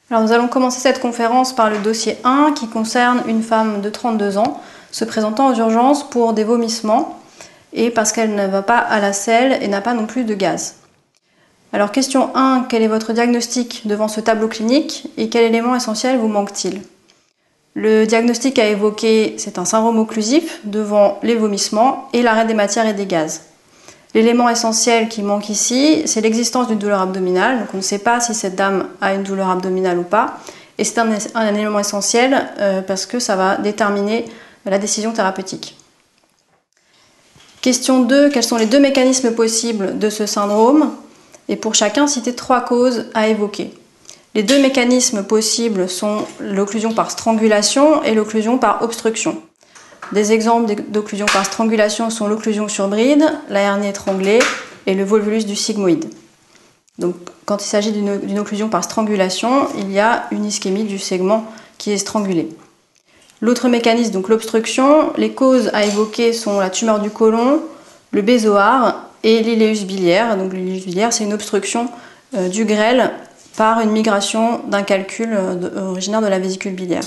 Alors nous allons commencer cette conférence par le dossier 1 qui concerne une femme de 32 ans se présentant aux urgences pour des vomissements et parce qu'elle ne va pas à la selle et n'a pas non plus de gaz. Alors question 1, quel est votre diagnostic devant ce tableau clinique et quel élément essentiel vous manque-t-il? Le diagnostic à évoquer, c'est un syndrome occlusif devant les vomissements et l'arrêt des matières et des gaz. L'élément essentiel qui manque ici, c'est l'existence d'une douleur abdominale. Donc on ne sait pas si cette dame a une douleur abdominale ou pas. Et c'est un élément essentiel parce que ça va déterminer la décision thérapeutique. Question 2, quels sont les deux mécanismes possibles de ce syndrome? Et pour chacun, citer 3 causes à évoquer. Les deux mécanismes possibles sont l'occlusion par strangulation et l'occlusion par obstruction. Des exemples d'occlusion par strangulation sont l'occlusion sur bride, la hernie étranglée et le volvulus du sigmoïde. Donc, quand il s'agit d'une occlusion par strangulation, il y a une ischémie du segment qui est strangulé. L'autre mécanisme, donc l'obstruction, les causes à évoquer sont la tumeur du côlon, le bézoard et l'iléus biliaire. Donc l'iléus biliaire, c'est une obstruction du grêle par une migration d'un calcul originaire de la vésicule biliaire.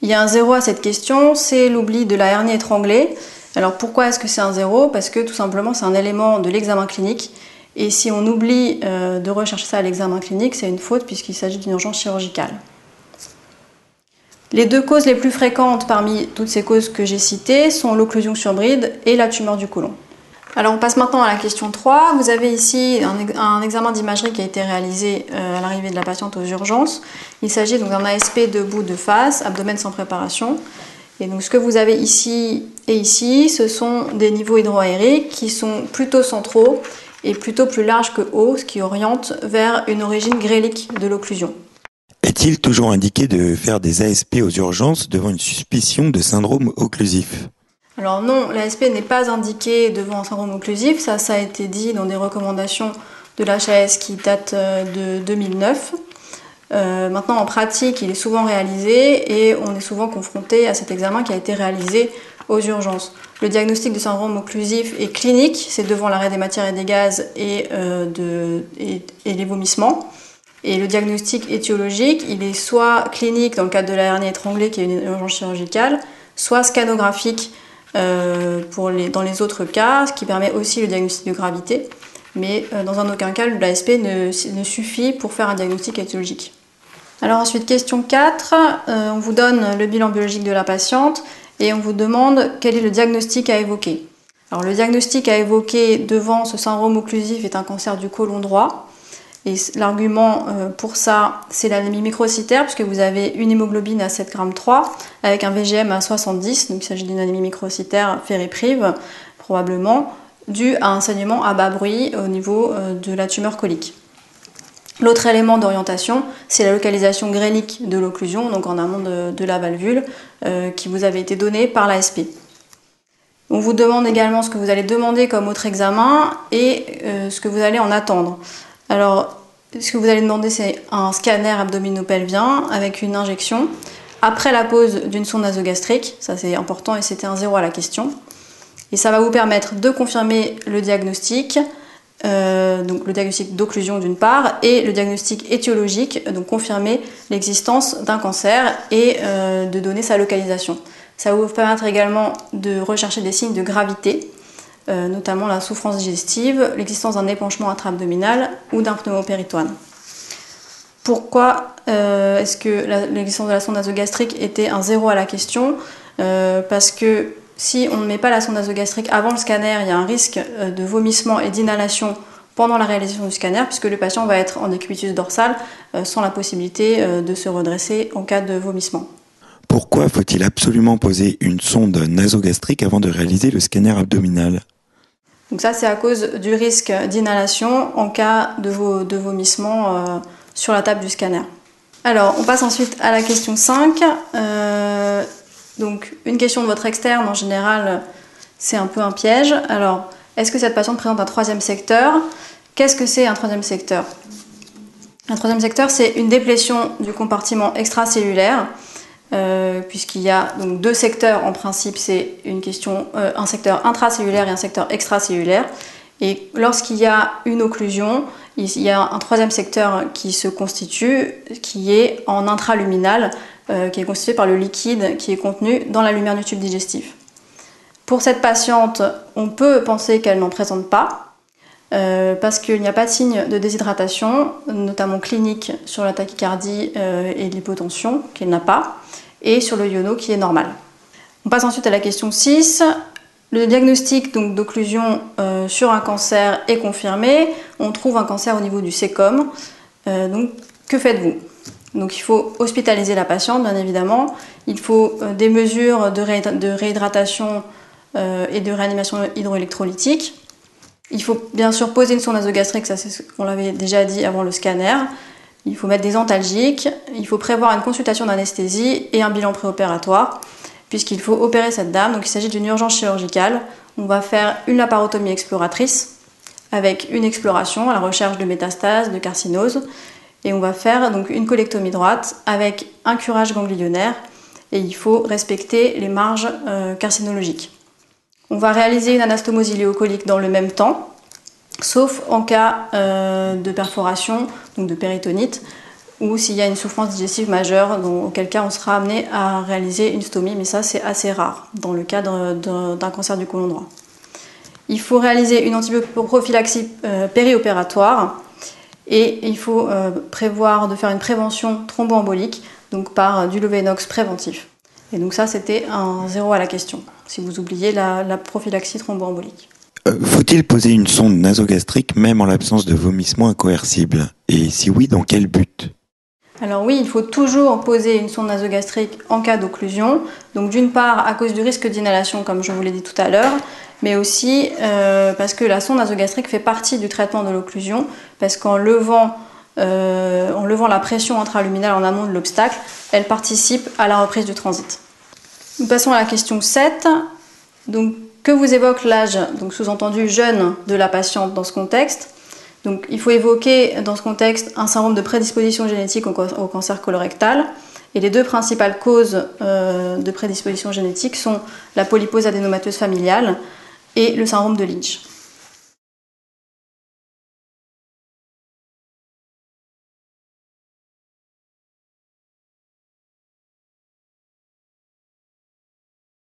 Il y a un 0 à cette question, c'est l'oubli de la hernie étranglée. Alors pourquoi est-ce que c'est un 0? Parce que tout simplement c'est un élément de l'examen clinique et si on oublie de rechercher ça à l'examen clinique, c'est une faute puisqu'il s'agit d'une urgence chirurgicale. Les deux causes les plus fréquentes parmi toutes ces causes que j'ai citées sont l'occlusion sur bride et la tumeur du côlon. Alors on passe maintenant à la question 3. Vous avez ici un examen d'imagerie qui a été réalisé à l'arrivée de la patiente aux urgences. Il s'agit donc d'un ASP debout de face, abdomen sans préparation. Et donc ce que vous avez ici et ici, ce sont des niveaux hydroaériques qui sont plutôt centraux et plutôt plus larges que hauts, ce qui oriente vers une origine grélique de l'occlusion. Est-il toujours indiqué de faire des ASP aux urgences devant une suspicion de syndrome occlusif? Alors non, l'ASP n'est pas indiqué devant un syndrome occlusif, ça a été dit dans des recommandations de l'HAS qui datent de 2009. Maintenant en pratique, il est souvent réalisé et on est souvent confronté à cet examen qui a été réalisé aux urgences. Le diagnostic de syndrome occlusif est clinique, c'est devant l'arrêt des matières et des gaz et les vomissements. Et le diagnostic étiologique, il est soit clinique dans le cadre de la hernie étranglée qui est une urgence chirurgicale, soit scanographique dans les autres cas, ce qui permet aussi le diagnostic de gravité, mais dans aucun cas l'ASP ne suffit pour faire un diagnostic étiologique. Alors ensuite, question 4, on vous donne le bilan biologique de la patiente et on vous demande quel est le diagnostic à évoquer. Alors le diagnostic à évoquer devant ce syndrome occlusif est un cancer du côlon droit. Et l'argument pour ça, c'est l'anémie microcytaire, puisque vous avez une hémoglobine à 7,3 g avec un VGM à 70, donc il s'agit d'une anémie microcytaire fériprive, probablement, due à un saignement à bas bruit au niveau de la tumeur colique. L'autre élément d'orientation, c'est la localisation grélique de l'occlusion, donc en amont de la valvule, qui vous avait été donnée par l'ASP. On vous demande également ce que vous allez demander comme autre examen et ce que vous allez en attendre. Alors, ce que vous allez demander, c'est un scanner abdominopelvien avec une injection après la pose d'une sonde nasogastrique. Ça, c'est important et c'était un 0 à la question. Et ça va vous permettre de confirmer le diagnostic, donc le diagnostic d'occlusion d'une part, et le diagnostic étiologique, donc confirmer l'existence d'un cancer et de donner sa localisation. Ça va vous permettre également de rechercher des signes de gravité, notamment la souffrance digestive, l'existence d'un épanchement intra-abdominal ou d'un pneumopéritoine. Pourquoi est-ce que l'existence de la sonde nasogastrique était un 0 à la question? Parce que si on ne met pas la sonde nasogastrique avant le scanner, il y a un risque de vomissement et d'inhalation pendant la réalisation du scanner, puisque le patient va être en décubitus dorsal sans la possibilité de se redresser en cas de vomissement. Pourquoi faut-il absolument poser une sonde nasogastrique avant de réaliser le scanner abdominal? Donc ça, c'est à cause du risque d'inhalation en cas de vomissement sur la table du scanner. Alors, on passe ensuite à la question 5. Donc, une question de votre externe, en général, c'est un peu un piège. Alors, est-ce que cette patiente présente un troisième secteur? Qu'est-ce que c'est un troisième secteur? Un troisième secteur, c'est une déplétion du compartiment extracellulaire, puisqu'il y a donc 2 secteurs en principe, c'est une question, un secteur intracellulaire et un secteur extracellulaire. Et lorsqu'il y a une occlusion, il y a un troisième secteur qui se constitue, qui est en intraluminal, qui est constitué par le liquide qui est contenu dans la lumière du tube digestif. Pour cette patiente, on peut penser qu'elle n'en présente pas, parce qu'il n'y a pas de signe de déshydratation, notamment clinique sur la tachycardie et l'hypotension, qu'elle n'a pas, et sur le iono qui est normal. On passe ensuite à la question 6. Le diagnostic d'occlusion sur un cancer est confirmé. On trouve un cancer au niveau du cécom. Donc, que faites-vous? Donc, il faut hospitaliser la patiente, bien évidemment. Il faut des mesures de réhydratation et de réanimation hydroélectrolytique. Il faut bien sûr poser une sonde nasogastrique, ça c'est ce qu'on l'avait déjà dit avant le scanner. Il faut mettre des antalgiques. Il faut prévoir une consultation d'anesthésie et un bilan préopératoire, puisqu'il faut opérer cette dame. Donc il s'agit d'une urgence chirurgicale. On va faire une laparotomie exploratrice avec une exploration à la recherche de métastases, de carcinose. Et on va faire donc une colectomie droite avec un curage ganglionnaire. Et il faut respecter les marges carcinologiques. On va réaliser une anastomose iléocolique dans le même temps, sauf en cas de perforation, donc de péritonite, ou s'il y a une souffrance digestive majeure, auquel cas on sera amené à réaliser une stomie, mais ça c'est assez rare dans le cadre d'un cancer du côlon droit. Il faut réaliser une antibrophylaxie périopératoire et il faut prévoir de faire une prévention thromboembolique, donc par du Lovenox préventif. Et donc ça c'était un 0 à la question, si vous oubliez la prophylaxie thromboembolique. Faut-il poser une sonde nasogastrique même en l'absence de vomissements incoercibles? Et si oui, dans quel but? Alors oui, il faut toujours poser une sonde nasogastrique en cas d'occlusion. Donc d'une part à cause du risque d'inhalation, comme je vous l'ai dit tout à l'heure, mais aussi parce que la sonde nasogastrique fait partie du traitement de l'occlusion, parce qu'en levant la pression intraluminale en amont de l'obstacle, elle participe à la reprise du transit. Nous passons à la question 7. Donc, que vous évoque l'âge, donc sous-entendu jeune, de la patiente dans ce contexte? Donc, il faut évoquer dans ce contexte un syndrome de prédisposition génétique au cancer colorectal. Et les deux principales causes de prédisposition génétique sont la polypose adénomateuse familiale et le syndrome de Lynch.